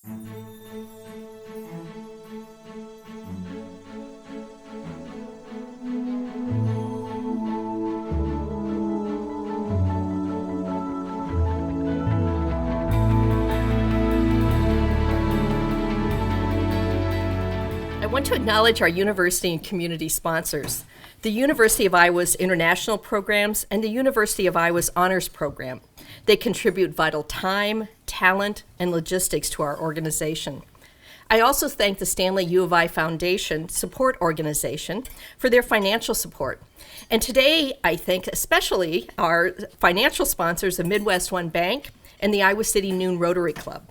I want to acknowledge our university and community sponsors, the University of Iowa's international programs and the University of Iowa's honors program. They contribute vital time, talent, and logistics to our organization. I also thank the Stanley U of I Foundation Support Organization for their financial support. And today, I thank especially our financial sponsors, the Midwest One Bank and the Iowa City Noon Rotary Club.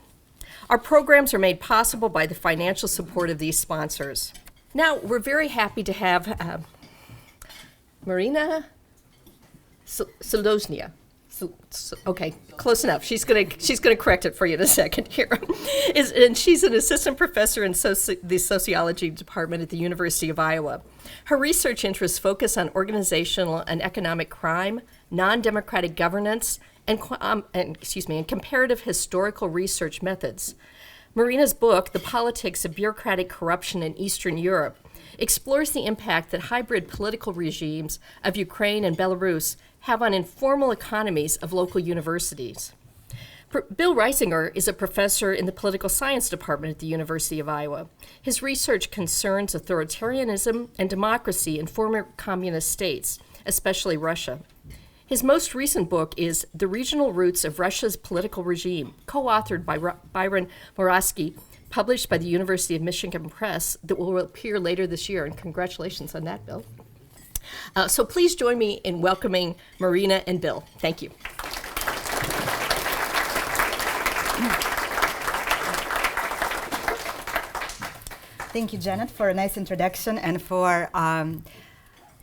Our programs are made possible by the financial support of these sponsors. Now, we're very happy to have Marina Zaloznaya. Okay, close enough. She's gonna correct it for you in a second here. And she's an assistant professor in the sociology department at the University of Iowa. Her research interests focus on organizational and economic crime, non-democratic governance, and comparative historical research methods. Marina's book, The Politics of Bureaucratic Corruption in Eastern Europe, explores the impact that hybrid political regimes of Ukraine and Belarus have on informal economies of local universities. Bill Reisinger is a professor in the political science department at the University of Iowa. His research concerns authoritarianism and democracy in former communist states, especially Russia. His most recent book is The Regional Roots of Russia's Political Regime, co-authored by Bryon Moraski, published by the University of Michigan Press, that will appear later this year. And congratulations on that, Bill. So please join me in welcoming Marina and Bill. Thank you. Thank you, Janet, for a nice introduction and for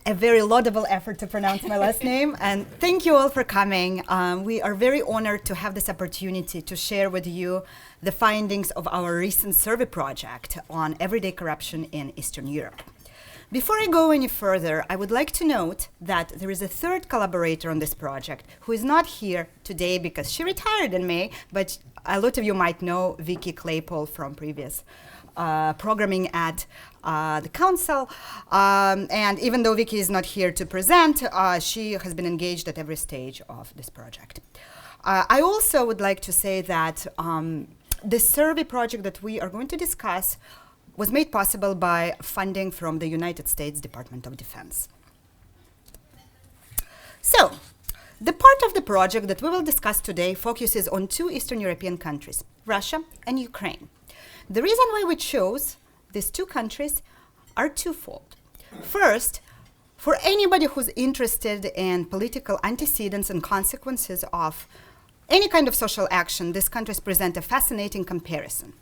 a very laudable effort to pronounce my last name. And thank you all for coming. We are very honored to have this opportunity to share with you the findings of our recent survey project on everyday corruption in Eastern Europe. Before I go any further, I would like to note that there is a third collaborator on this project who is not here today because she retired in May, but a lot of you might know Vicky Claypole from previous programming at the council. And even though Vicky is not here to present, she has been engaged at every stage of this project. I also would like to say that the survey project that we are going to discuss was made possible by funding from the United States Department of Defense. So, the part of the project that we will discuss today focuses on two Eastern European countries, Russia and Ukraine. The reason why we chose these two countries are twofold. First, for anybody who's interested in political antecedents and consequences of any kind of social action, these countries present a fascinating comparison.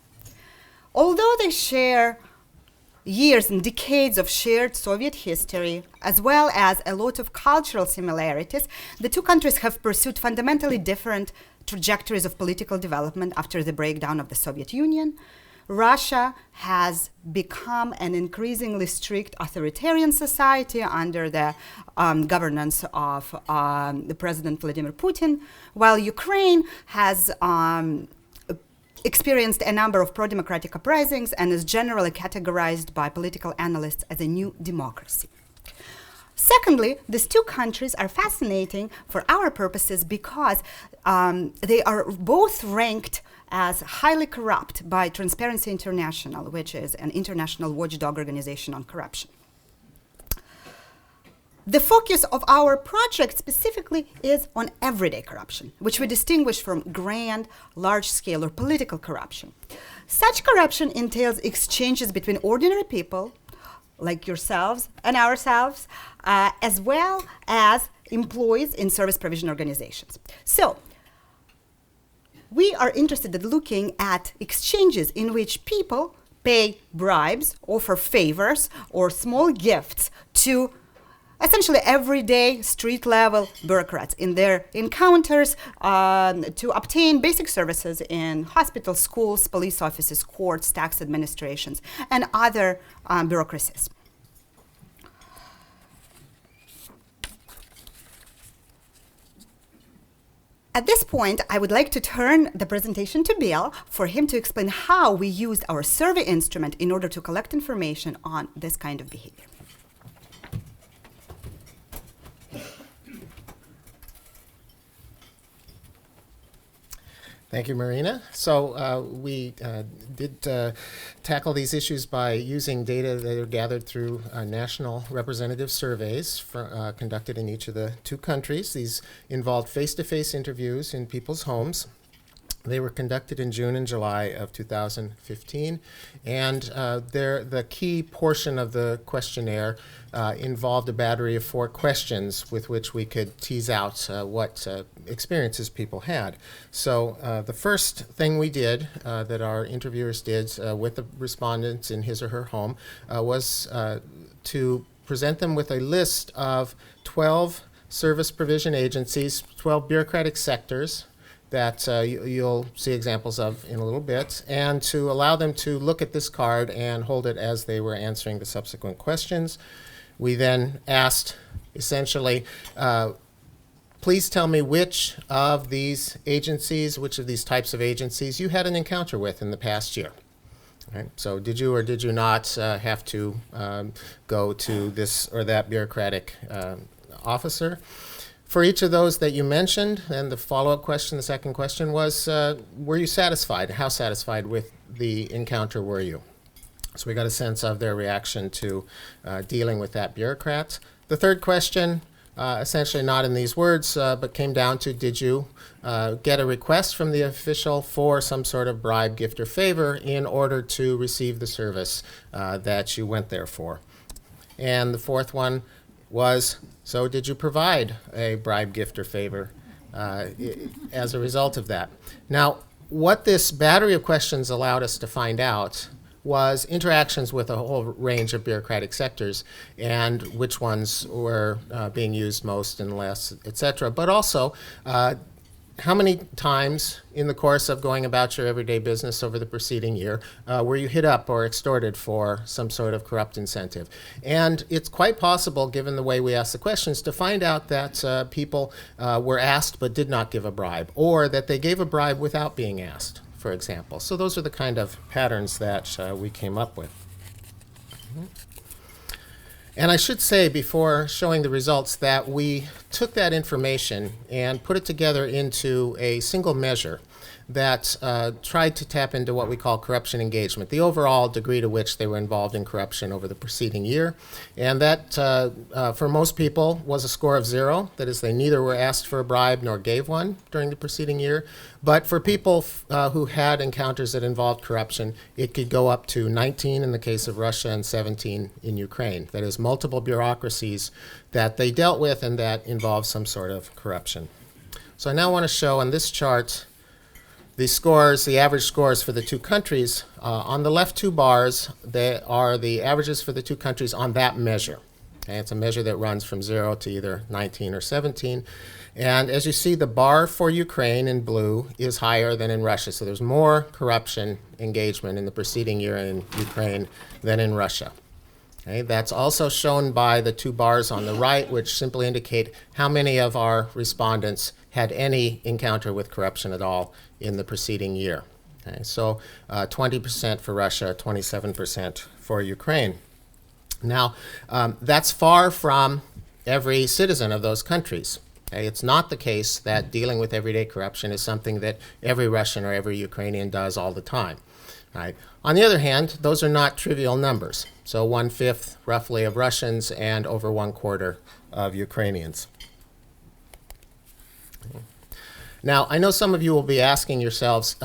Although they share years and decades of shared Soviet history, as well as a lot of cultural similarities, the two countries have pursued fundamentally different trajectories of political development after the breakdown of the Soviet Union. Russia has become an increasingly strict authoritarian society under the governance of the President Vladimir Putin, while Ukraine has experienced a number of pro-democratic uprisings and is generally categorized by political analysts as a new democracy. Secondly, these two countries are fascinating for our purposes because they are both ranked as highly corrupt by Transparency International, which is an international watchdog organization on corruption. The focus of our project specifically is on everyday corruption, which we distinguish from grand, large-scale, or political corruption. Such corruption entails exchanges between ordinary people, like yourselves and ourselves, as well as employees in service provision organizations. So, we are interested in looking at exchanges in which people pay bribes, offer favors, or small gifts to essentially everyday street-level bureaucrats in their encounters to obtain basic services in hospitals, schools, police offices, courts, tax administrations, and other bureaucracies. At this point, I would like to turn the presentation to Bill for him to explain how we used our survey instrument in order to collect information on this kind of behavior. Thank you, Marina. So we did tackle these issues by using data that are gathered through national representative surveys conducted in each of the two countries. These involved face-to-face interviews in people's homes. They were conducted in June and July of 2015, and the key portion of the questionnaire involved a battery of 4 questions with which we could tease out what experiences people had. So the first thing we did, that our interviewers did with the respondents in his or her home, was to present them with a list of 12 service provision agencies, 12 bureaucratic sectors, that you'll see examples of in a little bit, and to allow them to look at this card and hold it as they were answering the subsequent questions. We then asked, essentially, please tell me which of these agencies, which of these types of agencies you had an encounter with in the past year. Right? So did you or did you not have to go to this or that bureaucratic officer? For each of those that you mentioned, and the follow-up question, the second question was, were you satisfied? How satisfied with the encounter were you? So we got a sense of their reaction to dealing with that bureaucrat. The third question, essentially not in these words, but came down to, did you get a request from the official for some sort of bribe, gift, or favor in order to receive the service that you went there for? And the fourth one was, so did you provide a bribe, gift, or favor as a result of that? Now, what this battery of questions allowed us to find out was interactions with a whole range of bureaucratic sectors and which ones were being used most and less, et cetera, but also how many times in the course of going about your everyday business over the preceding year were you hit up or extorted for some sort of corrupt incentive? And it's quite possible, given the way we ask the questions, to find out that people were asked but did not give a bribe, or that they gave a bribe without being asked, for example. So those are the kind of patterns that we came up with. And I should say, before showing the results, that we took that information and put it together into a single measure that tried to tap into what we call corruption engagement, the overall degree to which they were involved in corruption over the preceding year. And that, for most people, was a score of 0. That is, they neither were asked for a bribe nor gave one during the preceding year. But for people who had encounters that involved corruption, it could go up to 19 in the case of Russia and 17 in Ukraine. That is, multiple bureaucracies that they dealt with and that involved some sort of corruption. So I now want to show on this chart the scores, the average scores for the two countries. On the left 2 bars, they are the averages for the two countries on that measure. Okay, it's a measure that runs from 0 to either 19 or 17. And as you see, the bar for Ukraine in blue is higher than in Russia. So there's more corruption engagement in the preceding year in Ukraine than in Russia. Okay, that's also shown by the 2 bars on the right, which simply indicate how many of our respondents had any encounter with corruption at all in the preceding year. Okay, so 20% for Russia, 27% for Ukraine. Now, that's far from every citizen of those countries. Okay, it's not the case that dealing with everyday corruption is something that every Russian or every Ukrainian does all the time. Right. On the other hand, those are not trivial numbers. So 1/5 roughly of Russians and over 1/4 of Ukrainians. Now, I know some of you will be asking yourselves,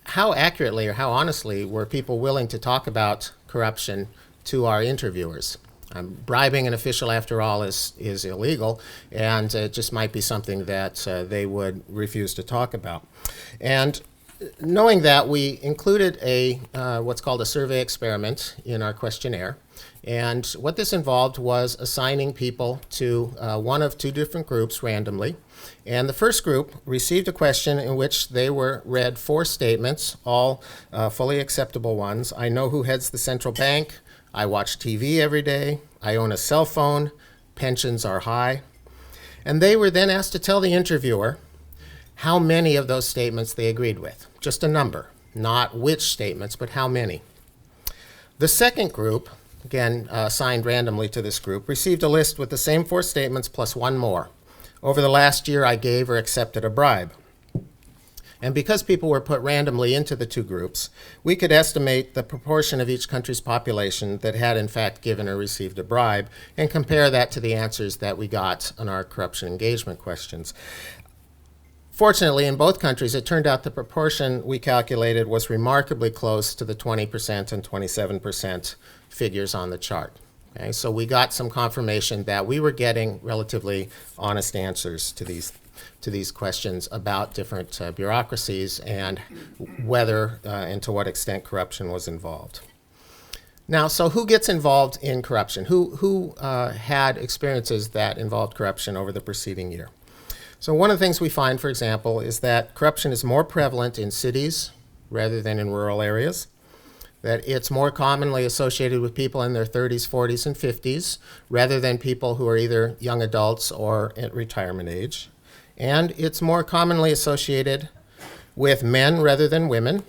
how accurately or how honestly were people willing to talk about corruption to our interviewers? Bribing an official, after all, is illegal, and it just might be something that they would refuse to talk about. And knowing that, we included a what's called a survey experiment in our questionnaire. And what this involved was assigning people to one of 2 different groups randomly. And the first group received a question in which they were read 4 statements, all fully acceptable ones. I know who heads the central bank. I watch TV every day. I own a cell phone. Pensions are high. And they were then asked to tell the interviewer how many of those statements they agreed with. Just a number, not which statements, but how many. The second group, again assigned randomly to this group, received a list with the same 4 statements plus one more. Over the last year, I gave or accepted a bribe. And because people were put randomly into the 2 groups, we could estimate the proportion of each country's population that had in fact given or received a bribe and compare that to the answers that we got on our corruption engagement questions. Fortunately, in both countries, it turned out the proportion we calculated was remarkably close to the 20% and 27% figures on the chart. Okay, so we got some confirmation that we were getting relatively honest answers to these questions about different bureaucracies and whether and to what extent corruption was involved. Now, so who gets involved in corruption? Who had experiences that involved corruption over the preceding year? So one of the things we find, for example, is that corruption is more prevalent in cities rather than in rural areas, that it's more commonly associated with people in their 30s, 40s, and 50s rather than people who are either young adults or at retirement age. And it's more commonly associated with men rather than women.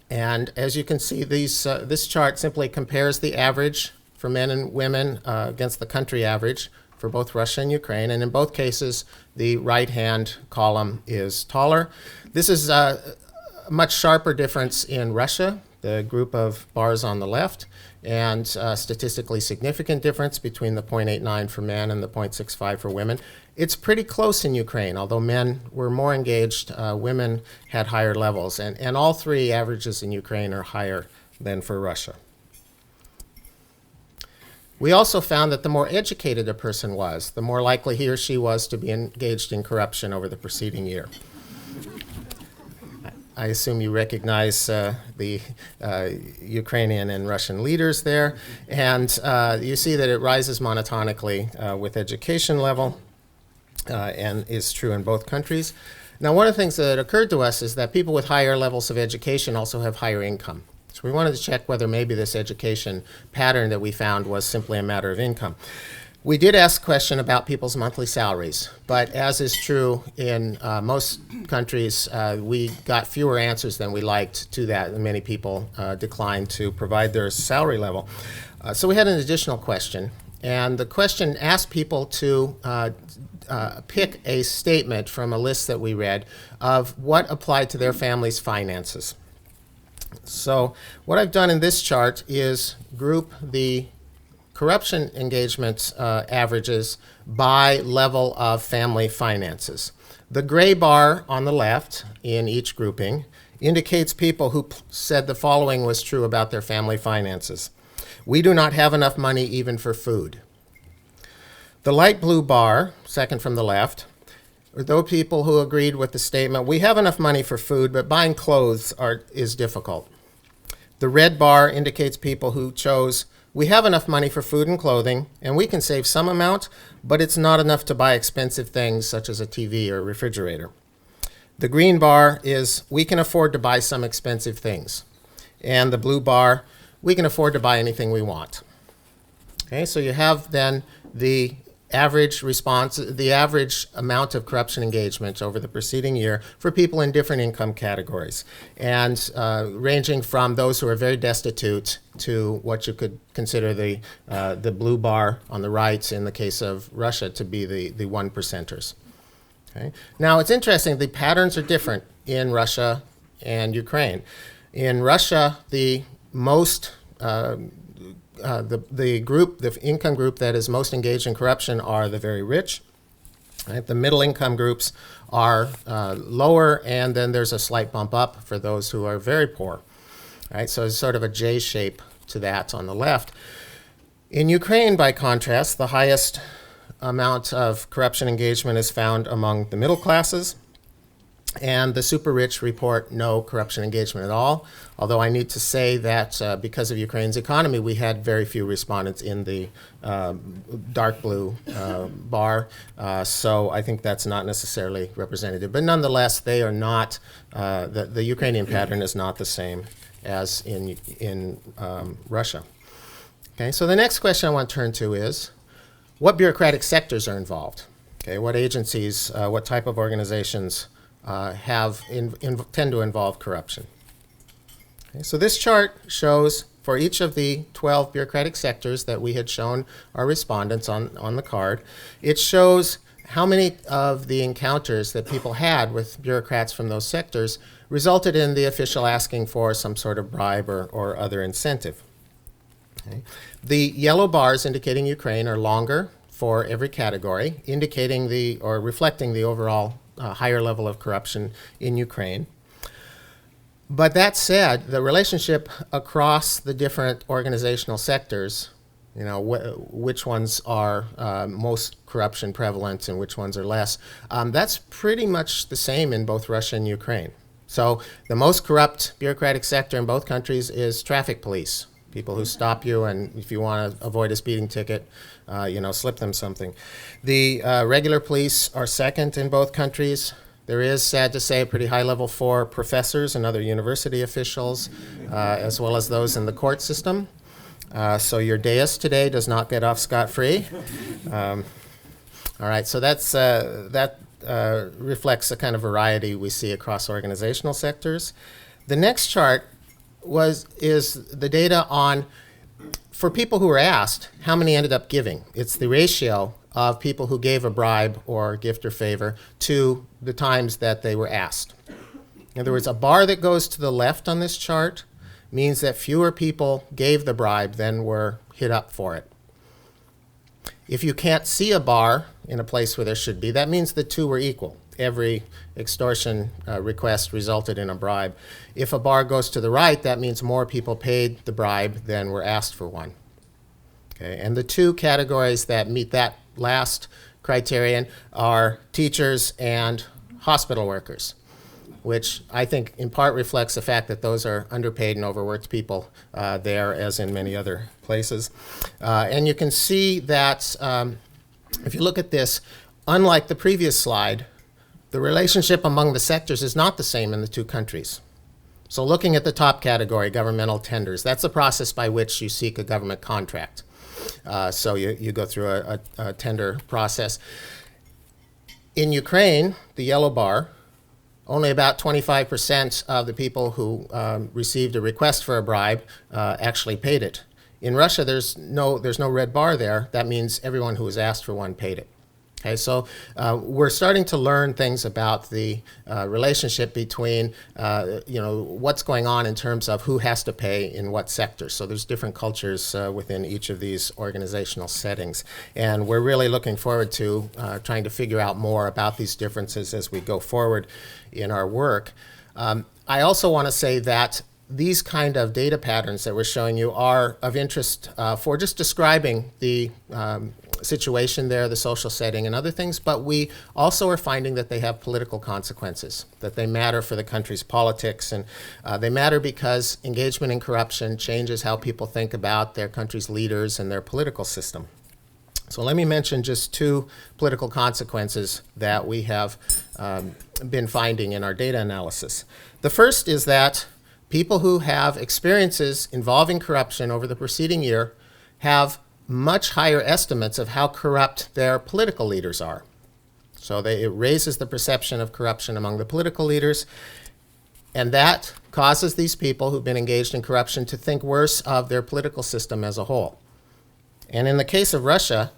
And as you can see, this chart simply compares the average for men and women against the country average for both Russia and Ukraine. And in both cases, the right-hand column is taller. This is a much sharper difference in Russia, the group of bars on the left, and statistically significant difference between the 0.89 for men and the 0.65 for women. It's pretty close in Ukraine, although men were more engaged, women had higher levels, and all 3 averages in Ukraine are higher than for Russia. We also found that the more educated a person was, the more likely he or she was to be engaged in corruption over the preceding year. I assume you recognize the Ukrainian and Russian leaders there, and you see that it rises monotonically with education level, and is true in both countries. Now, one of the things that occurred to us is that people with higher levels of education also have higher income. So we wanted to check whether maybe this education pattern that we found was simply a matter of income. We did ask a question about people's monthly salaries, but as is true in most countries, we got fewer answers than we liked to that, and many people declined to provide their salary level. So we had an additional question, and the question asked people to pick a statement from a list that we read of what applied to their family's finances. So what I've done in this chart is group the corruption engagement averages by level of family finances. The gray bar on the left in each grouping indicates people who said the following was true about their family finances. We do not have enough money even for food. The light blue bar, second from the left, are those people who agreed with the statement, we have enough money for food, but buying clothes is difficult. The red bar indicates people who chose, we have enough money for food and clothing, and we can save some amount, but it's not enough to buy expensive things such as a TV or a refrigerator. The green bar is, we can afford to buy some expensive things. And the blue bar, we can afford to buy anything we want. Okay, so you have then the average response, the average amount of corruption engagement over the preceding year for people in different income categories, and ranging from those who are very destitute to what you could consider the blue bar on the right in the case of Russia to be the 1%ers. Okay? Now it's interesting, the patterns are different in Russia and Ukraine. In Russia, the most the income group that is most engaged in corruption are the very rich. Right? The middle income groups are lower, and then there's a slight bump up for those who are very poor. Right? So it's sort of a J shape to that on the left. In Ukraine, by contrast, the highest amount of corruption engagement is found among the middle classes, and the super rich report no corruption engagement at all, although I need to say that because of Ukraine's economy, we had very few respondents in the dark blue bar, so I think that's not necessarily representative. But nonetheless, they are not, the Ukrainian pattern is not the same as in Russia. Okay, so the next question I want to turn to is, what bureaucratic sectors are involved? Okay, what agencies, what type of organizations tend to involve corruption. Okay, so this chart shows for each of the 12 bureaucratic sectors that we had shown our respondents on the card, it shows how many of the encounters that people had with bureaucrats from those sectors resulted in the official asking for some sort of bribe or other incentive. Okay. The yellow bars indicating Ukraine are longer for every category, indicating or reflecting the overall higher level of corruption in Ukraine. But that said, the relationship across the different organizational sectors, which ones are most corruption prevalent and which ones are less, that's pretty much the same in both Russia and Ukraine. So the most corrupt bureaucratic sector in both countries is traffic police, people who stop you and if you want to avoid a speeding ticket, slip them something. The regular police are second in both countries. There is, sad to say, a pretty high level for professors and other university officials, as well as those in the court system. So your deist today does not get off scot-free. All right, so that reflects the kind of variety we see across organizational sectors. The next chart is the data on, for people who were asked, how many ended up giving. It's the ratio of people who gave a bribe or gift or favor to the times that they were asked. In other words, a bar that goes to the left on this chart means that fewer people gave the bribe than were hit up for it. If you can't see a bar in a place where there should be, that means the two were equal. Every extortion request resulted in a bribe. If a bar goes to the right, that means more people paid the bribe than were asked for one. Okay, and the two categories that meet that last criterion are teachers and hospital workers, which I think in part reflects the fact that those are underpaid and overworked people there, as in many other places. And you can see that if you look at this, unlike the previous slide, the relationship among the sectors is not the same in the two countries. So looking at the top category, governmental tenders, that's the process by which you seek a government contract. So you go through a tender process. In Ukraine, the yellow bar, only about 25% of the people who received a request for a bribe actually paid it. In Russia, there's no red bar there. That means everyone who was asked for one paid it. Okay, so we're starting to learn things about the relationship between, what's going on in terms of who has to pay in what sector. So there's different cultures within each of these organizational settings. And we're really looking forward to trying to figure out more about these differences as we go forward in our work. I also want to say that these kind of data patterns that we're showing you are of interest for just describing the situation there, the social setting and other things, but we also are finding that they have political consequences, that they matter for the country's politics, and they matter because engagement in corruption changes how people think about their country's leaders and their political system. So let me mention just two political consequences that we have been finding in our data analysis. The first is that people who have experiences involving corruption over the preceding year have much higher estimates of how corrupt their political leaders are. So it raises the perception of corruption among the political leaders, and that causes these people who've been engaged in corruption to think worse of their political system as a whole. And in the case of Russia,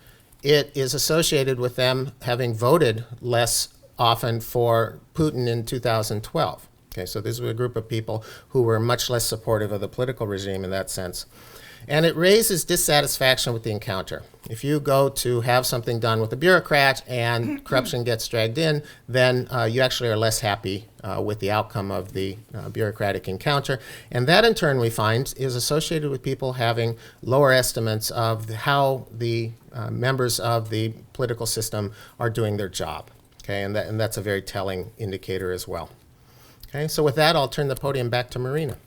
it is associated with them having voted less often for Putin in 2012. Okay, so this was a group of people who were much less supportive of the political regime in that sense. And it raises dissatisfaction with the encounter. If you go to have something done with a bureaucrat and corruption gets dragged in, then you actually are less happy with the outcome of the bureaucratic encounter. And that, in turn, we find is associated with people having lower estimates of how the members of the political system are doing their job. Okay, and that's a very telling indicator as well. Okay, so with that, I'll turn the podium back to Marina.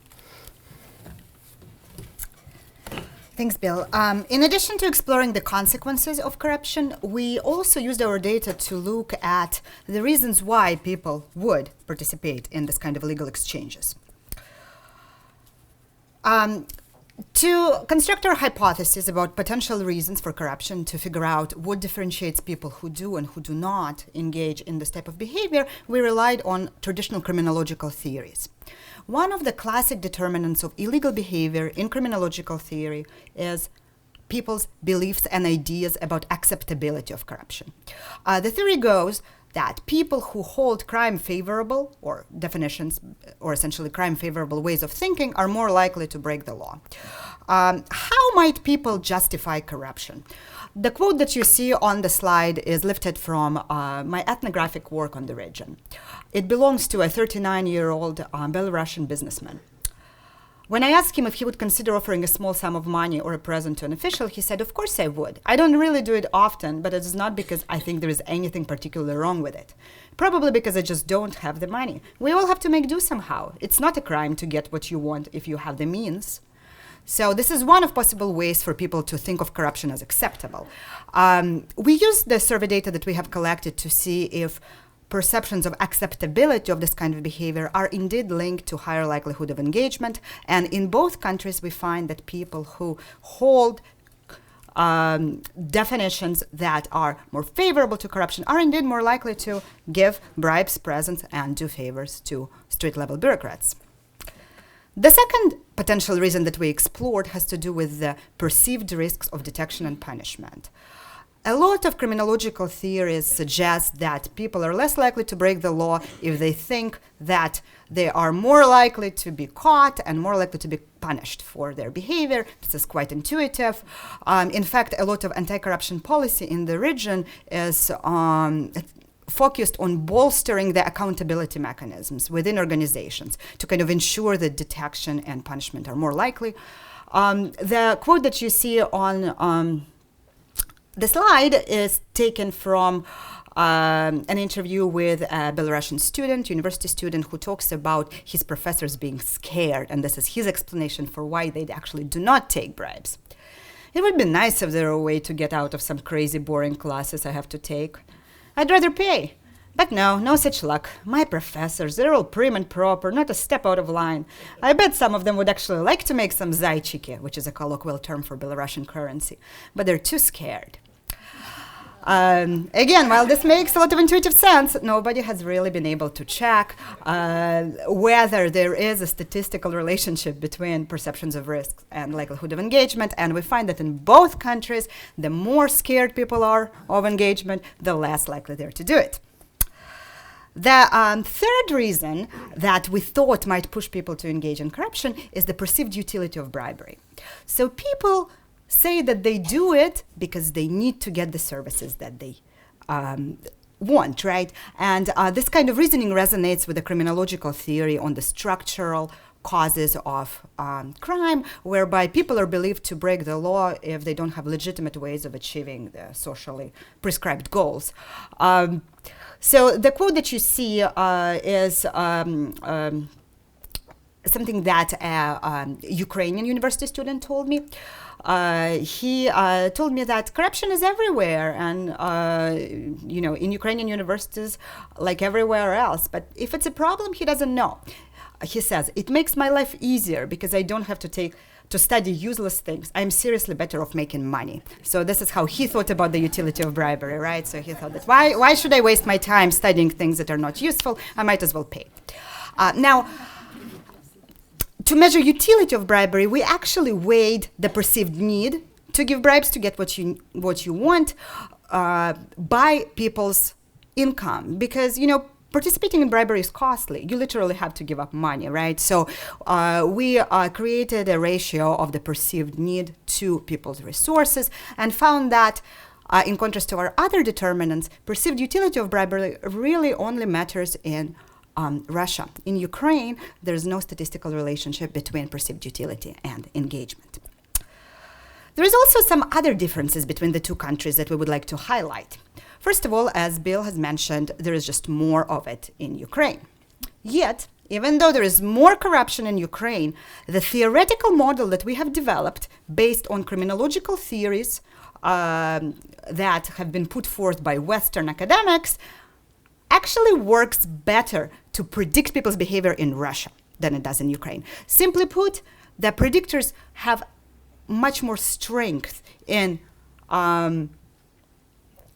Thanks, Bill. In addition to exploring the consequences of corruption, we also used our data to look at the reasons why people would participate in this kind of illegal exchanges. To construct our hypothesis about potential reasons for corruption, to figure out what differentiates people who do and who do not engage in this type of behavior, we relied on traditional criminological theories. One of the classic determinants of illegal behavior in criminological theory is people's beliefs and ideas about acceptability of corruption. The theory goes that people who hold crime favorable, or definitions, or essentially crime favorable ways of thinking, are more likely to break the law. How might people justify corruption? The quote that you see on the slide is lifted from my ethnographic work on the region. It belongs to a 39-year-old Belarusian businessman. When I asked him if he would consider offering a small sum of money or a present to an official, he said, "Of course I would. I don't really do it often, but it is not because I think there is anything particularly wrong with it. Probably because I just don't have the money. We all have to make do somehow. It's not a crime to get what you want if you have the means." So this is one of possible ways for people to think of corruption as acceptable. We use the survey data that we have collected to see if perceptions of acceptability of this kind of behavior are indeed linked to higher likelihood of engagement. And in both countries, we find that people who hold definitions that are more favorable to corruption are indeed more likely to give bribes, presents, and do favors to street-level bureaucrats. The second potential reason that we explored has to do with the perceived risks of detection and punishment. A lot of criminological theories suggest that people are less likely to break the law if they think that they are more likely to be caught and more likely to be punished for their behavior. This is quite intuitive. In fact, a lot of anti-corruption policy in the region is focused on bolstering the accountability mechanisms within organizations to kind of ensure that detection and punishment are more likely. The quote that you see on the slide is taken from an interview with a Belarusian student, university student, who talks about his professors being scared, and this is his explanation for why they actually do not take bribes. "It would be nice if there were a way to get out of some crazy, boring classes I have to take. I'd rather pay. But no such luck. My professors, they're all prim and proper, not a step out of line. I bet some of them would actually like to make some zaychiki," which is a colloquial term for Belarusian currency, "but they're too scared." Again, while this makes a lot of intuitive sense, nobody has really been able to check whether there is a statistical relationship between perceptions of risks and likelihood of engagement. And we find that in both countries, the more scared people are of engagement, the less likely they're to do it. The third reason that we thought might push people to engage in corruption is the perceived utility of bribery. So people say that they do it because they need to get the services that they want, right? And this kind of reasoning resonates with the criminological theory on the structural causes of crime, whereby people are believed to break the law if they don't have legitimate ways of achieving the socially prescribed goals. So the quote that you see is something that a Ukrainian university student told me. He told me that corruption is everywhere, and in Ukrainian universities, like everywhere else. But if it's a problem, he doesn't know. He says, "It makes my life easier because I don't have to study useless things. I'm seriously better off making money." So this is how he thought about the utility of bribery, right? So he thought that why should I waste my time studying things that are not useful? I might as well pay. Now, to measure utility of bribery, we actually weighed the perceived need to give bribes to get what you want by people's income, because participating in bribery is costly. You literally have to give up money, right? So we created a ratio of the perceived need to people's resources and found that in contrast to our other determinants, perceived utility of bribery really only matters in Russia. In Ukraine, there is no statistical relationship between perceived utility and engagement. There is also some other differences between the two countries that we would like to highlight. First of all, as Bill has mentioned, there is just more of it in Ukraine. Yet, even though there is more corruption in Ukraine, the theoretical model that we have developed based on criminological theories that have been put forth by Western academics actually works better to predict people's behavior in Russia than it does in Ukraine. Simply put, the predictors have much more strength in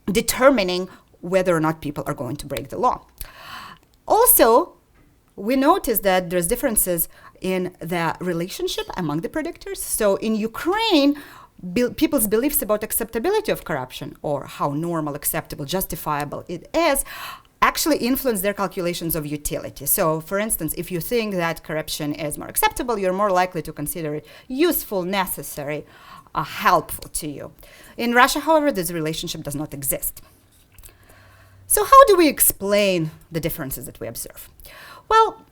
determining whether or not people are going to break the law. Also, we notice that there's differences in the relationship among the predictors. So in Ukraine, people's beliefs about acceptability of corruption, or how normal, acceptable, justifiable it is, actually influence their calculations of utility. So, for instance, if you think that corruption is more acceptable, you're more likely to consider it useful, necessary, helpful to you. In Russia, however, this relationship does not exist. So how do we explain the differences that we observe? Well,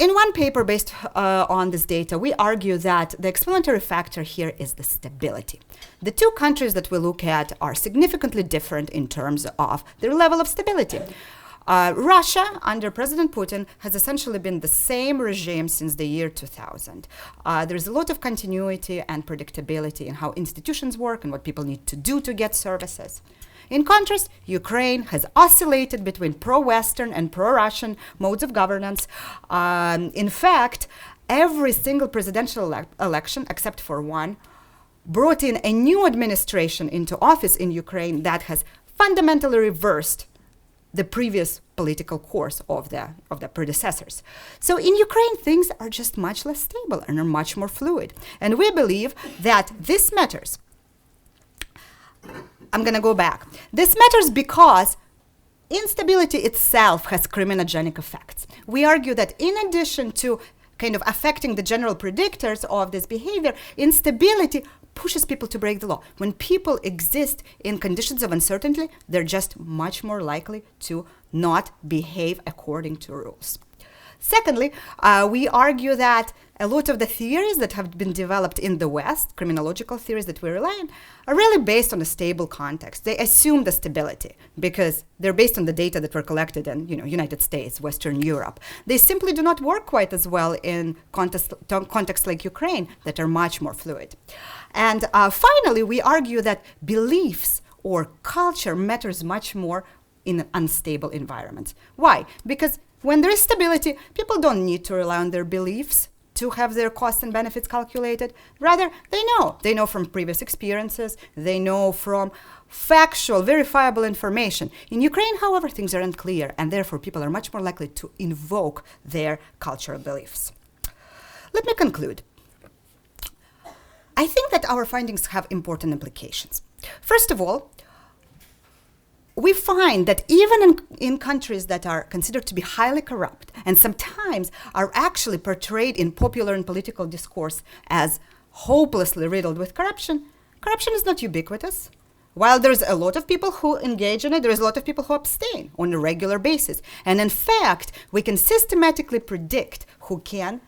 in one paper based on this data, we argue that the explanatory factor here is the stability. The two countries that we look at are significantly different in terms of their level of stability. Russia, under President Putin, has essentially been the same regime since the year 2000. There's a lot of continuity and predictability in how institutions work and what people need to do to get services. In contrast, Ukraine has oscillated between pro-Western and pro-Russian modes of governance. In fact, every single presidential election, except for one, brought in a new administration into office in Ukraine that has fundamentally reversed the previous political course of the predecessors. So in Ukraine, things are just much less stable and are much more fluid. And we believe that this matters. I'm going to go back. This matters because instability itself has criminogenic effects. We argue that in addition to kind of affecting the general predictors of this behavior, instability pushes people to break the law. When people exist in conditions of uncertainty, they're just much more likely to not behave according to rules. Secondly, we argue that a lot of the theories that have been developed in the West, criminological theories that we rely on, are really based on a stable context. They assume the stability because they're based on the data that were collected in, United States, Western Europe. They simply do not work quite as well in contexts like Ukraine that are much more fluid. And finally, we argue that beliefs or culture matters much more in unstable environments. Why? Because when there is stability, people don't need to rely on their beliefs to have their costs and benefits calculated. Rather, they know. They know from previous experiences. They know from factual, verifiable information. In Ukraine, however, things are unclear, and therefore people are much more likely to invoke their cultural beliefs. Let me conclude. I think that our findings have important implications. First of all, we find that even in countries that are considered to be highly corrupt and sometimes are actually portrayed in popular and political discourse as hopelessly riddled with corruption, corruption is not ubiquitous. While there's a lot of people who engage in it, there's a lot of people who abstain on a regular basis. And in fact, we can systematically predict who can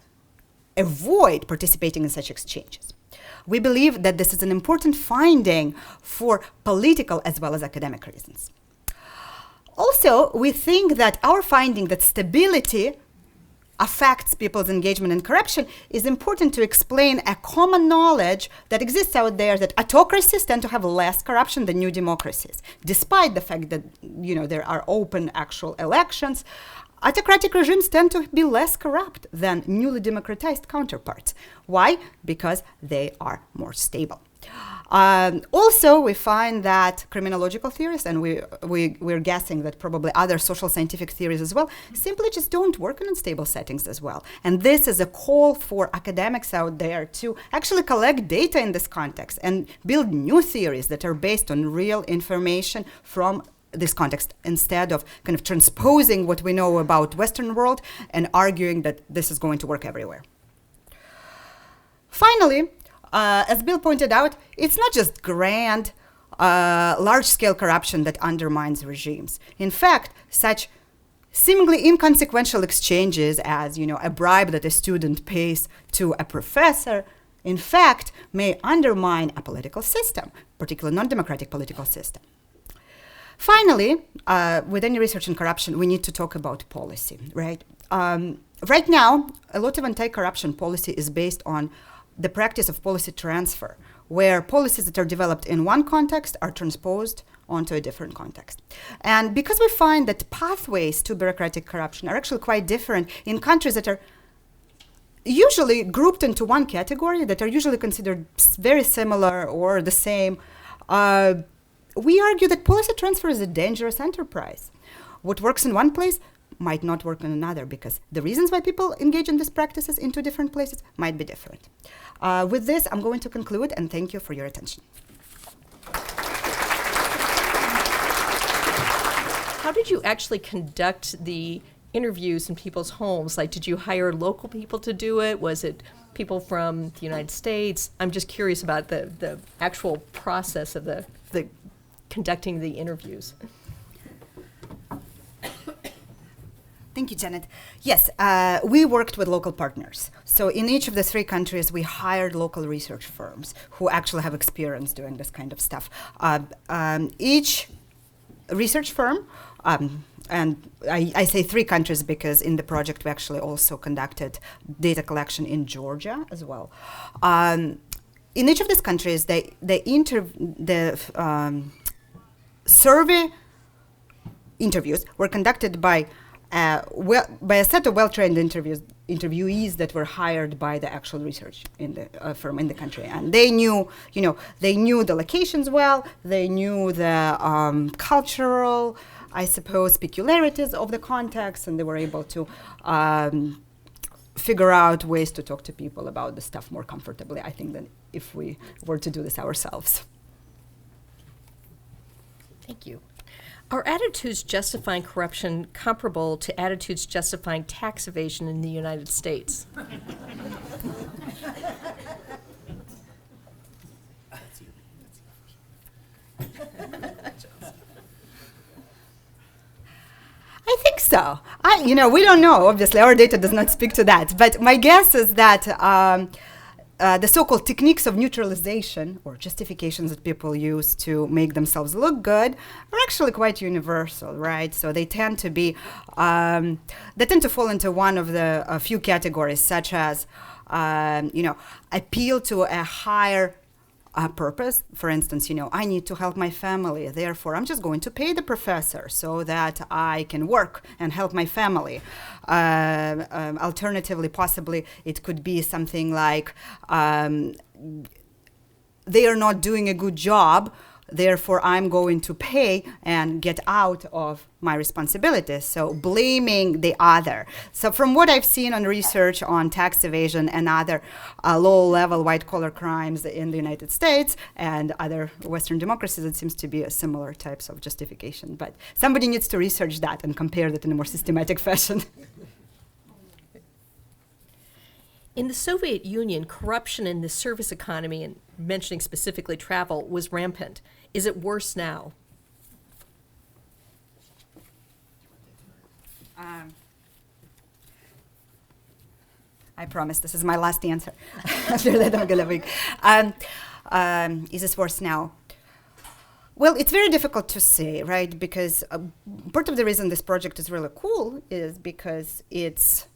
avoid participating in such exchanges. We believe that this is an important finding for political as well as academic reasons. Also, we think that our finding that stability affects people's engagement in corruption is important to explain a common knowledge that exists out there that autocracies tend to have less corruption than new democracies. Despite the fact that, there are open actual elections, autocratic regimes tend to be less corrupt than newly democratized counterparts. Why? Because they are more stable. Also, we find that criminological theories, and we're guessing that probably other social scientific theories as well, simply just don't work in unstable settings as well. And this is a call for academics out there to actually collect data in this context and build new theories that are based on real information from this context, instead of kind of transposing what we know about Western world and arguing that this is going to work everywhere. Finally, as Bill pointed out, it's not just grand, large-scale corruption that undermines regimes. In fact, such seemingly inconsequential exchanges as, a bribe that a student pays to a professor, in fact, may undermine a political system, particularly non-democratic political system. Finally, with any research in corruption, we need to talk about policy, right? Right now, a lot of anti-corruption policy is based on the practice of policy transfer, where policies that are developed in one context are transposed onto a different context. And because we find that pathways to bureaucratic corruption are actually quite different in countries that are usually grouped into one category that are usually considered very similar or the same. We argue that policy transfer is a dangerous enterprise. What works in one place might not work in another, because the reasons why people engage in these practices in two different places might be different. With this, I'm going to conclude, and thank you for your attention. How did you actually conduct the interviews in people's homes? Like, did you hire local people to do it? Was it people from the United States? I'm just curious about the actual process of the conducting the interviews. Thank you, Janet. Yes, we worked with local partners. So in each of the three countries, we hired local research firms who actually have experience doing this kind of stuff. Each research firm, and I say three countries because in the project we actually also conducted data collection in Georgia as well. In each of these countries, the survey interviews were conducted by a set of well-trained interviewees that were hired by the actual research in the firm in the country, and they knew the locations well. They knew the cultural, I suppose, peculiarities of the context, and they were able to figure out ways to talk to people about the stuff more comfortably, I think, than if we were to do this ourselves. Thank you. Are attitudes justifying corruption comparable to attitudes justifying tax evasion in the United States? I think so. We don't know. Obviously, our data does not speak to that. But my guess is that the so-called techniques of neutralization or justifications that people use to make themselves look good are actually quite universal, right? So they tend to be, they tend to fall into one of the few categories, such as, appeal to a higher purpose. For instance, I need to help my family, therefore I'm just going to pay the professor so that I can work and help my family. Alternatively, possibly, it could be something like they are not doing a good job, therefore I'm going to pay and get out of my responsibilities. So blaming the other. So from what I've seen on research on tax evasion and other low-level white-collar crimes in the United States and other Western democracies, it seems to be a similar types of justification. But somebody needs to research that and compare that in a more systematic fashion. In the Soviet Union, corruption in the service economy, and mentioning specifically travel, was rampant. Is it worse now? I promise this is my last answer. After that, I'm gonna leave. Is this worse now? Well, it's very difficult to say, right? Because part of the reason this project is really cool is because it's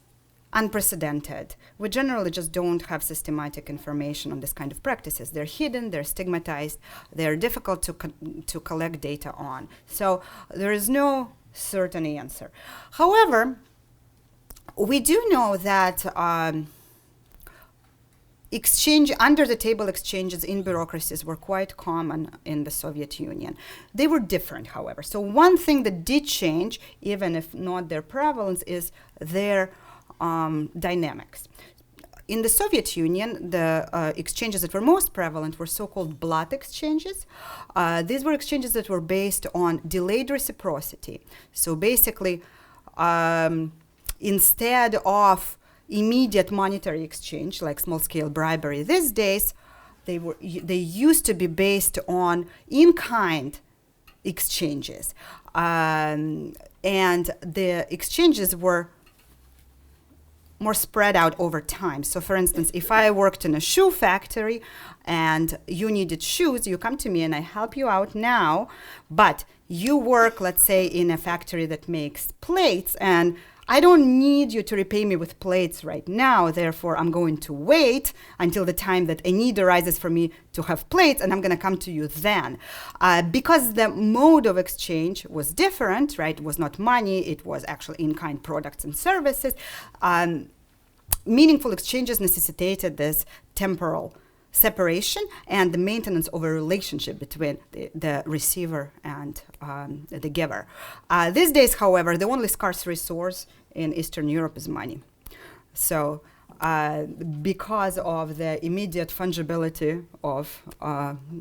unprecedented. We generally just don't have systematic information on this kind of practices. They're hidden, they're stigmatized, they're difficult to collect data on. So there is no certain answer. However, we do know that under-the-table exchanges in bureaucracies were quite common in the Soviet Union. They were different, however. So one thing that did change, even if not their prevalence, is their dynamics. In the Soviet Union, the exchanges that were most prevalent were so-called blood exchanges. These were exchanges that were based on delayed reciprocity. So basically, instead of immediate monetary exchange, like small-scale bribery these days, they used to be based on in-kind exchanges. And the exchanges were more spread out over time. So for instance, if I worked in a shoe factory and you needed shoes, you come to me and I help you out now, but you work, let's say, in a factory that makes plates, and I don't need you to repay me with plates right now, therefore I'm going to wait until the time that a need arises for me to have plates, and I'm going to come to you then. Because the mode of exchange was different, right? It was not money, it was actually in-kind products and services. meaningful exchanges necessitated this temporal separation and the maintenance of a relationship between the receiver and the giver. These days, however, the only scarce resource in Eastern Europe is money. So because of the immediate fungibility of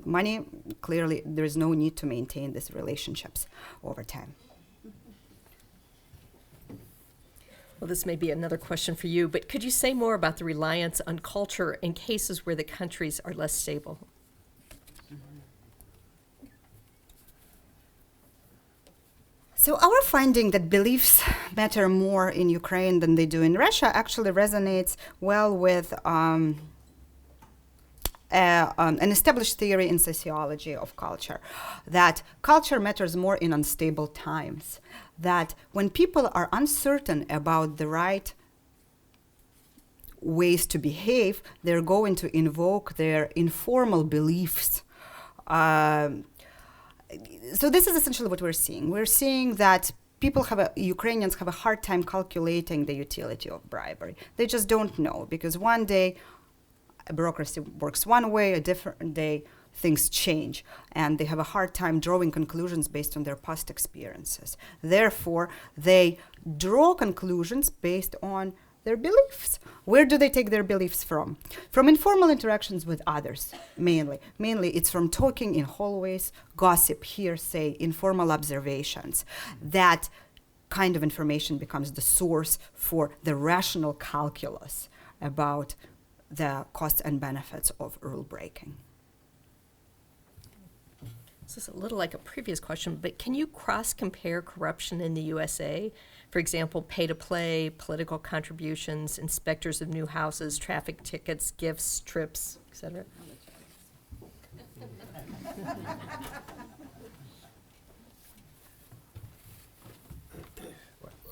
money, clearly there is no need to maintain these relationships over time. Well, this may be another question for you, but could you say more about the reliance on culture in cases where the countries are less stable? So our finding that beliefs matter more in Ukraine than they do in Russia actually resonates well with an established theory in sociology of culture, that culture matters more in unstable times, that when people are uncertain about the right ways to behave, they're going to invoke their informal beliefs. So this is essentially what we're seeing. We're seeing that Ukrainians have a hard time calculating the utility of bribery. They just don't know, because one day bureaucracy works one way, a different day things change, and they have a hard time drawing conclusions based on their past experiences. Therefore, they draw conclusions based on their beliefs. Where do they take their beliefs from? From informal interactions with others, mainly. Mainly, it's from talking in hallways, gossip, hearsay, informal observations. That kind of information becomes the source for the rational calculus about the costs and benefits of rule breaking. This is a little like a previous question, but can you cross-compare corruption in the USA? For example, pay-to-play, political contributions, inspectors of new houses, traffic tickets, gifts, trips, etc.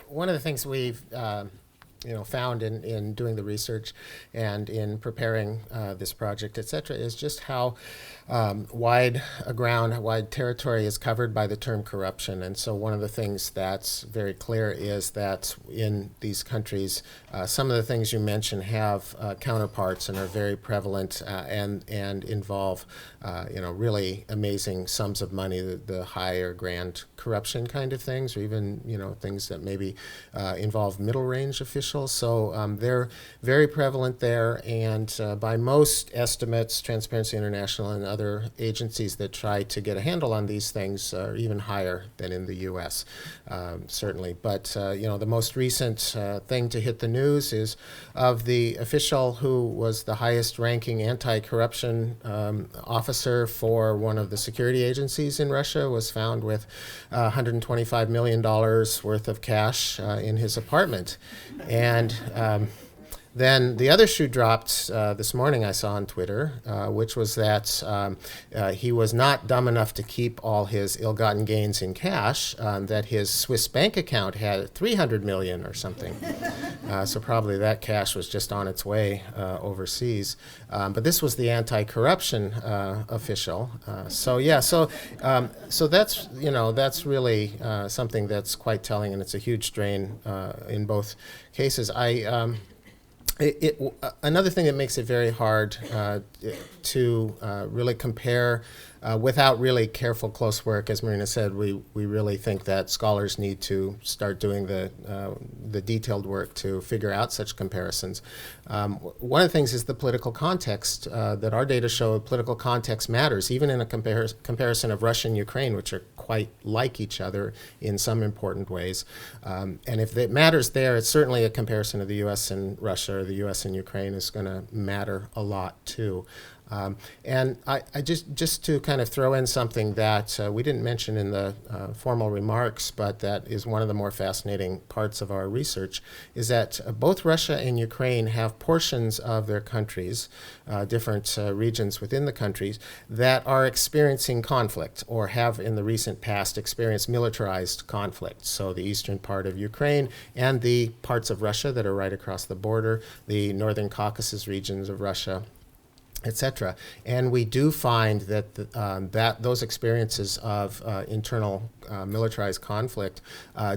One of the things we've found in doing the research and in preparing this project, et cetera, is just how wide territory is covered by the term corruption. And so one of the things that's very clear is that in these countries, some of the things you mentioned have counterparts and are very prevalent and involve really amazing sums of money, the high or grand corruption kind of things, or even things that maybe involve middle range officials. So they're very prevalent there, and by most estimates, Transparency International and other agencies that try to get a handle on these things are even higher than in the U.S., certainly. But the most recent thing to hit the news is of the official who was the highest-ranking anti-corruption officer for one of the security agencies in Russia, was found with $125 million worth of cash in his apartment. And then the other shoe dropped this morning, I saw on Twitter, which was that he was not dumb enough to keep all his ill-gotten gains in cash, that his Swiss bank account had 300 million or something. So probably that cash was just on its way overseas. But this was the anti-corruption official. So that's really something that's quite telling, and it's a huge strain in both cases. Another thing that makes it very hard to really compare without really careful, close work, as Marina said, we really think that scholars need to start doing the detailed work to figure out such comparisons. One of the things is the political context, that our data show political context matters, even in a comparison of Russia and Ukraine, which are quite like each other in some important ways. And if it matters there, it's certainly a comparison of the U.S. and Russia, or the U.S. and Ukraine is going to matter a lot too. And I just to kind of throw in something that we didn't mention in the formal remarks, but that is one of the more fascinating parts of our research, is that both Russia and Ukraine have portions of their countries, different regions within the countries, that are experiencing conflict or have in the recent past experienced militarized conflict. So the eastern part of Ukraine and the parts of Russia that are right across the border, the northern Caucasus regions of Russia, etc. And we do find that that those experiences of internal militarized conflict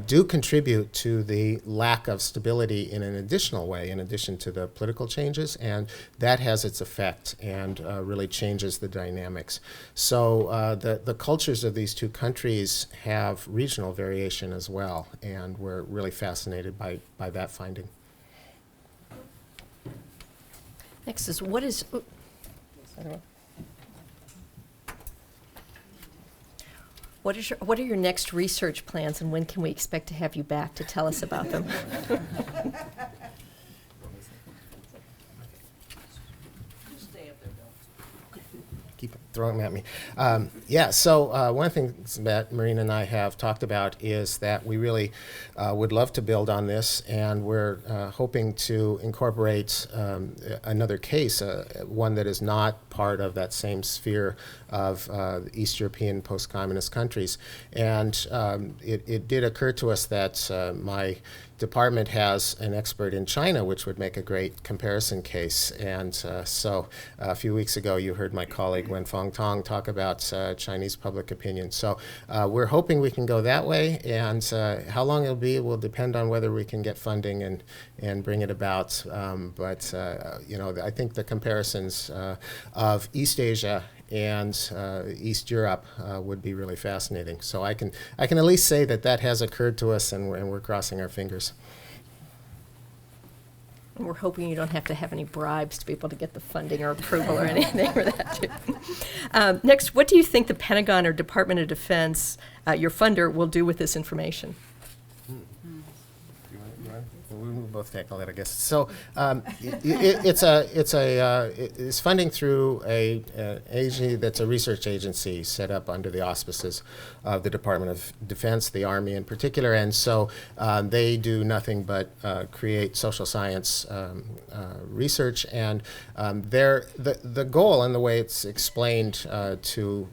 do contribute to the lack of stability in an additional way, in addition to the political changes, and that has its effect and really changes the dynamics. So the cultures of these two countries have regional variation as well, and we're really fascinated by that finding. Next is what is what are your next research plans, and when can we expect to have you back to tell us about them? Keep throwing them at me. So one of the things that Marina and I have talked about is that we really would love to build on this, and we're hoping to incorporate another case, one that is not part of that same sphere of East European post-communist countries. And it did occur to us that my department has an expert in China, which would make a great comparison case. And so a few weeks ago, you heard my colleague Wenfeng Tong talk about Chinese public opinion. So we're hoping we can go that way. And how long it'll be will depend on whether we can get funding and bring it about. But I think the comparisons of East Asia and East Europe would be really fascinating. So I can at least say that has occurred to us, and we're crossing our fingers. And we're hoping you don't have to have any bribes to be able to get the funding or approval or anything for that, too. Next, what do you think the Pentagon or Department of Defense, your funder, will do with this information? We'll both tackle that, I guess. So it's funding through a agency that's a research agency set up under the auspices of the Department of Defense, the Army in particular, and so they do nothing but create social science research, and the goal and the way it's explained to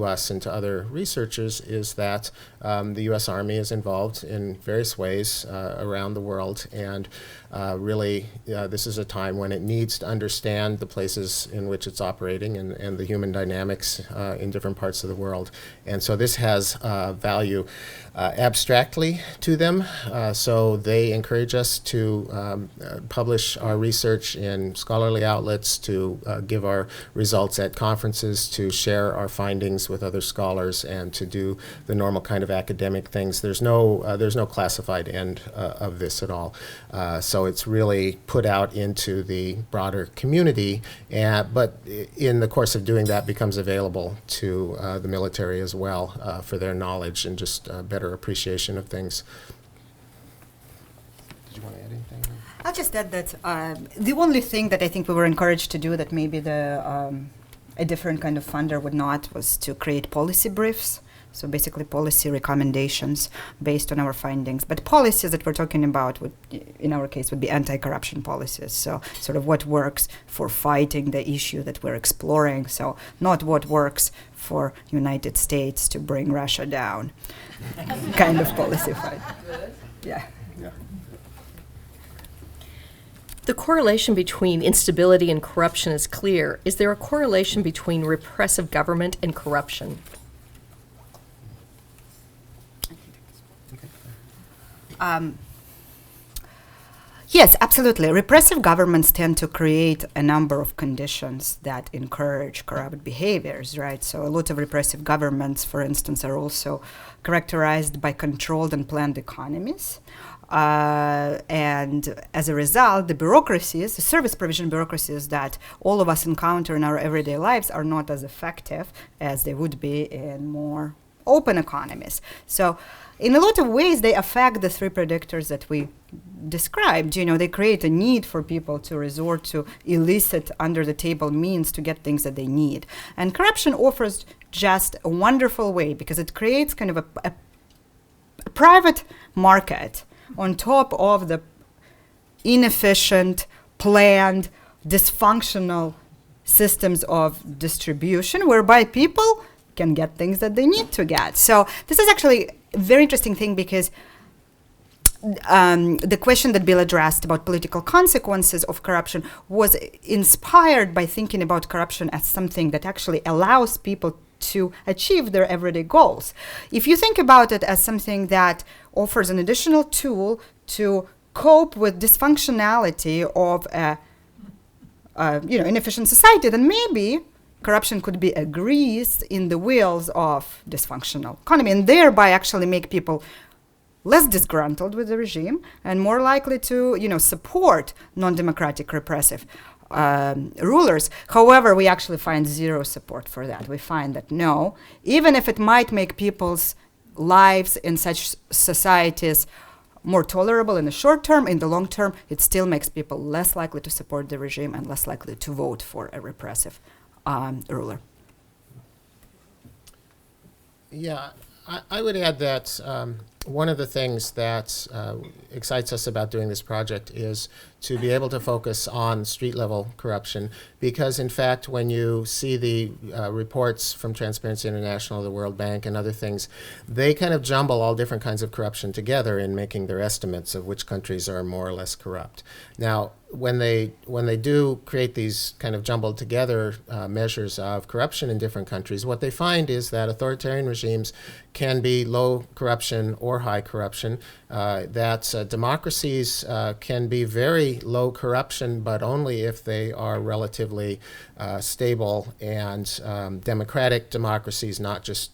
us and to other researchers is that the U.S. Army is involved in various ways around the world, and really this is a time when it needs to understand the places in which it's operating and the human dynamics in different parts of the world. And so this has value abstractly to them, so they encourage us to publish our research in scholarly outlets, to give our results at conferences, to share our findings with other scholars, and to do the normal kind of academic things. There's no classified end of this at all. So it's really put out into the broader community, but in the course of doing that becomes available to the military as well for their knowledge and just better appreciation of things. Did you want to add anything? I'll just add that the only thing that I think we were encouraged to do that maybe a different kind of funder would not was to create policy briefs. So basically policy recommendations based on our findings. But policies that we're talking about would, in our case, would be anti-corruption policies. So sort of what works for fighting the issue that we're exploring. So not what works for United States to bring Russia down kind of policy fight. Yeah. The correlation between instability and corruption is clear. Is there a correlation between repressive government and corruption? Yes, absolutely. Repressive governments tend to create a number of conditions that encourage corrupt behaviors, right? So a lot of repressive governments, for instance, are also characterized by controlled and planned economies. And as a result, the bureaucracies, the service provision bureaucracies that all of us encounter in our everyday lives are not as effective as they would be in more open economies. So in a lot of ways, they affect the three predictors that we described. They create a need for people to resort to illicit, under-the-table means to get things that they need. And corruption offers just a wonderful way because it creates kind of a private market on top of the inefficient, planned, dysfunctional systems of distribution whereby people can get things that they need to get. So this is actually a very interesting thing because the question that Bill addressed about political consequences of corruption was inspired by thinking about corruption as something that actually allows people to achieve their everyday goals. If you think about it as something that offers an additional tool to cope with dysfunctionality of a inefficient society, then maybe corruption could be a grease in the wheels of dysfunctional economy, and thereby actually make people less disgruntled with the regime and more likely to, support non-democratic repressive rulers. However, we actually find zero support for that. We find that no, even if it might make people's lives in such societies more tolerable in the short term, in the long term, it still makes people less likely to support the regime and less likely to vote for a repressive ruler. Yeah, I would add that one of the things that excites us about doing this project is to be able to focus on street-level corruption, because in fact when you see the reports from Transparency International, the World Bank, and other things, they kind of jumble all different kinds of corruption together in making their estimates of which countries are more or less corrupt. Now, when they do create these kind of jumbled together measures of corruption in different countries, what they find is that authoritarian regimes can be low corruption or high corruption, that democracies can be very low corruption, but only if they are relatively stable, and democratic democracies, not just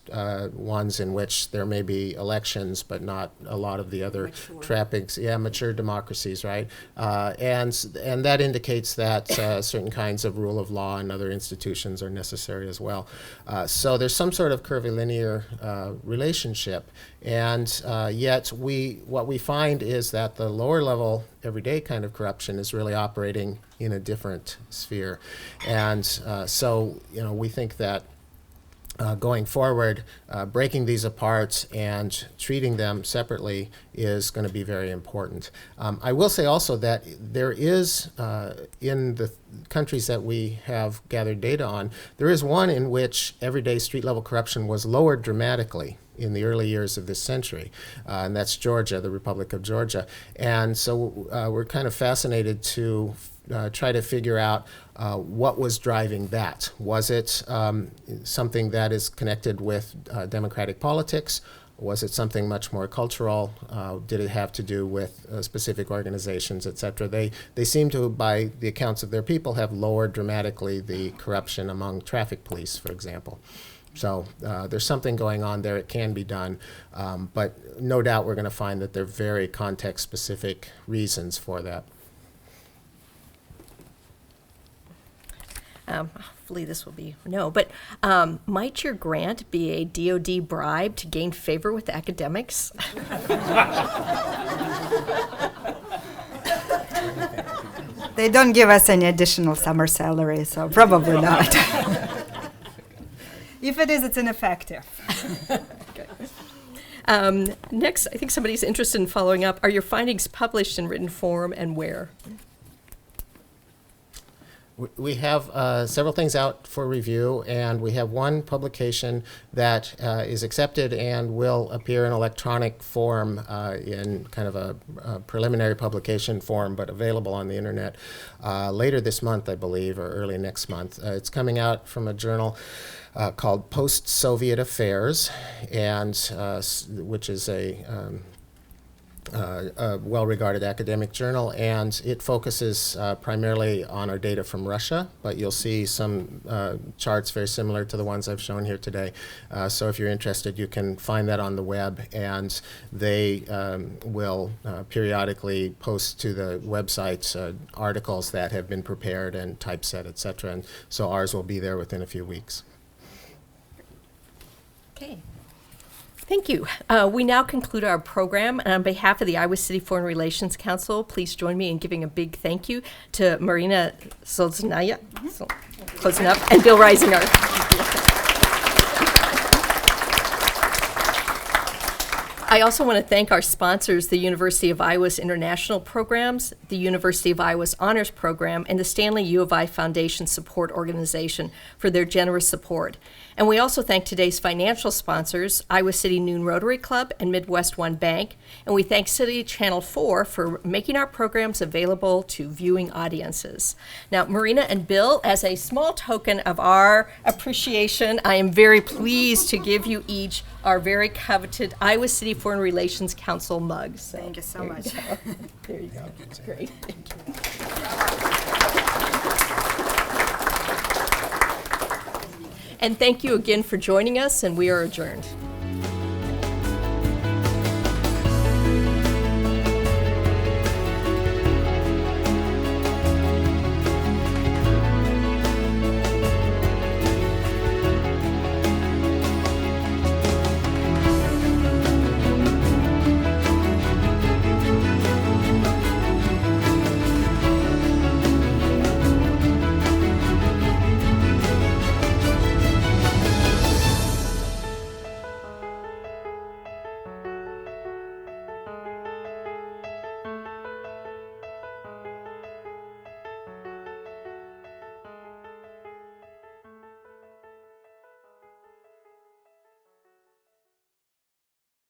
ones in which there may be elections, but not a lot of the other trappings. Yeah, mature democracies, right? And that indicates that certain kinds of rule of law and other institutions are necessary as well. So there's some sort of curvilinear relationship, and yet what we find is that the lower level everyday kind of corruption is really operating in a different sphere. And so we think that going forward, breaking these apart and treating them separately is going to be very important. I will say also that there is, in the countries that we have gathered data on, there is one in which everyday street-level corruption was lowered dramatically in the early years of this century, and that's Georgia, the Republic of Georgia. And so we're kind of fascinated to try to figure out what was driving that. Was it something that is connected with democratic politics? Was it something much more cultural? Did it have to do with specific organizations, et cetera? They seem to, by the accounts of their people, have lowered dramatically the corruption among traffic police, for example. So there's something going on there. It can be done, but no doubt we're going to find that there are very context-specific reasons for that. Hopefully this will be no, but might your grant be a DoD bribe to gain favor with academics? They don't give us any additional summer salary, so probably not. If it is, it's ineffective. Okay. Next, I think somebody's interested in following up. Are your findings published in written form, and where? We have several things out for review, and we have one publication that is accepted and will appear in electronic form in kind of a preliminary publication form, but available on the internet later this month, I believe, or early next month. It's coming out from a journal called Post-Soviet Affairs, and which is a well-regarded academic journal, and it focuses primarily on our data from Russia, but you'll see some charts very similar to the ones I've shown here today. So if you're interested, you can find that on the web, and they will periodically post to the website articles that have been prepared and typeset, etc. And so ours will be there within a few weeks. Okay. Thank you. We now conclude our program. And on behalf of the Iowa City Foreign Relations Council, please join me in giving a big thank you to Marina Zaloznaya, so close enough, and Bill Reisinger. I also want to thank our sponsors, the University of Iowa's International Programs, the University of Iowa's Honors Program, and the Stanley U of I Foundation Support Organization for their generous support. And we also thank today's financial sponsors, Iowa City Noon Rotary Club and Midwest One Bank. And we thank City Channel 4 for making our programs available to viewing audiences. Now, Marina and Bill, as a small token of our appreciation, I am very pleased to give you each our very coveted Iowa City Foreign Relations Council mugs. So, Thank you so there much. go. There you go. Great. Thank you. And thank you again for joining us, and we are adjourned.